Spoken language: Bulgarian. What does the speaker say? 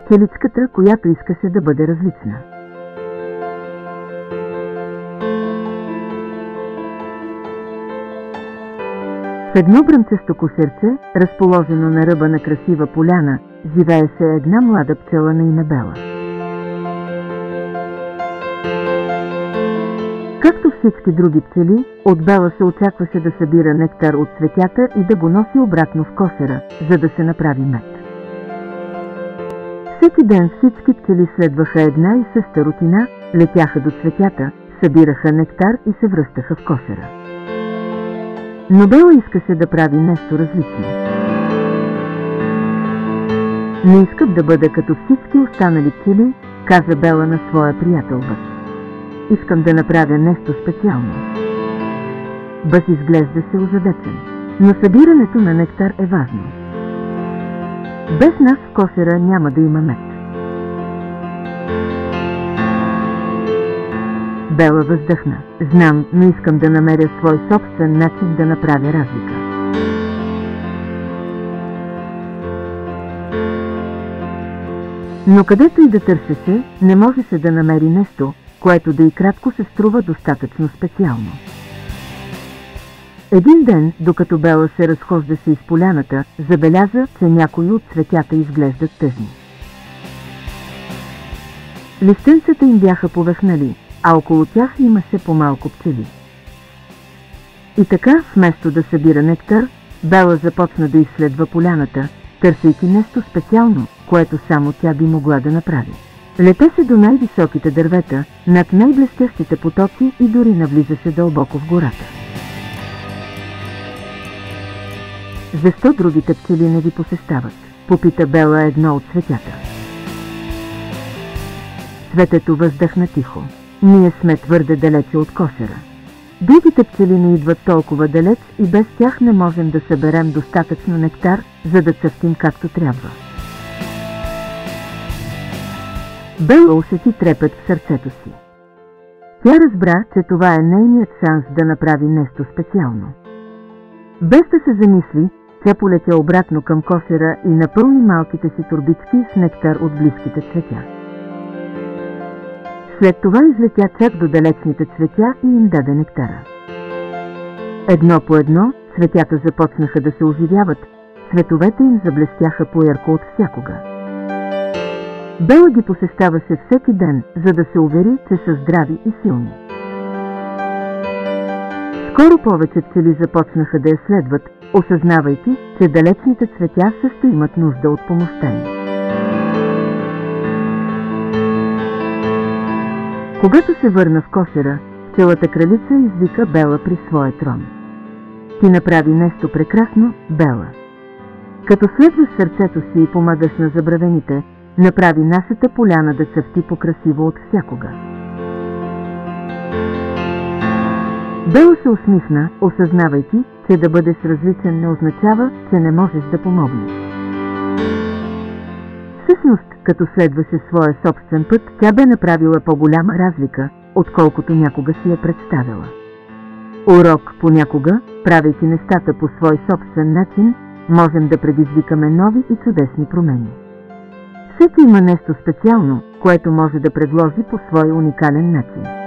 пчеличката, която искаше да бъде различна. В едно бръмчесто кошерче, разположено на ръба на красива поляна, живееше една млада пчела на име Бела. Както всички други пчели, от Бела се очакваше да събира нектар от цветята и да го носи обратно в кошера, за да се направи мед. Всеки ден всички пчели следваха една и съща рутина, летяха до цветята, събираха нектар и се връщаха в кошера. Но Бела искаше да прави нещо различно. Не искам да бъда като всички останали пчели, каза Бела на своя приятел Бъз. Искам да направя нещо специално. Бъз изглеждаше озадачен, но събирането на нектар е важно. Без нас в кошера няма да има мед. Бела въздъхна. Знам, но искам да намеря свой собствен начин да направя разлика. Но където и да търсеше, не можеше да намери нещо, което да и кратко се струва достатъчно специално. Един ден, докато Бела се разхождаше из поляната, забеляза, че някои от цветята изглеждат тъжни. Листенцата им бяха повехнали, а около тях имаше по-малко пчели. И така, вместо да събира нектар, Бела започна да изследва поляната, търсейки нещо специално, което само тя би могла да направи. Летеше до най-високите дървета, над най-блестящите потоци и дори навлизаше дълбоко в гората. Защо другите пчели не ви посещават? Попита Бела едно от цветята. Цветето въздъхна тихо. Ние сме твърде далече от кошера. Другите пчели не идват толкова далеч и без тях не можем да съберем достатъчно нектар, за да цъфтим както трябва. Бела усети трепет в сърцето си. Тя разбра, че това е нейният шанс да направи нещо специално. Без да се замисли, тя полетя обратно към кошера и напълни малките си торбички с нектар от близките цветя. След това излетя чак до далечните цветя и им даде нектара. Едно по едно цветята започнаха да се оживяват, цветовете им заблестяха по-ярко от всякога. Бела ги посещаваше всеки ден, за да се увери, че са здрави и силни. Скоро повече пчели започнаха да я следват, осъзнавайки, че далечните цветя също имат нужда от помощта им. Когато се върна в кошера, пчелата кралица извика Бела при своя трон. Ти направи нещо прекрасно, Бела. Като следваш сърцето си и помагаш на забравените, направи нашата поляна да цъфти по-красиво от всякога. Бела се усмихна, осъзнавайки, че да бъдеш различен не означава, че не можеш да помогнеш. Всъщност, като следваше своя собствен път, тя бе направила по-голяма разлика, отколкото някога си я представила. Урок понякога, правейки нещата по свой собствен начин, можем да предизвикаме нови и чудесни промени. Всеки има нещо специално, което може да предложи по свой уникален начин.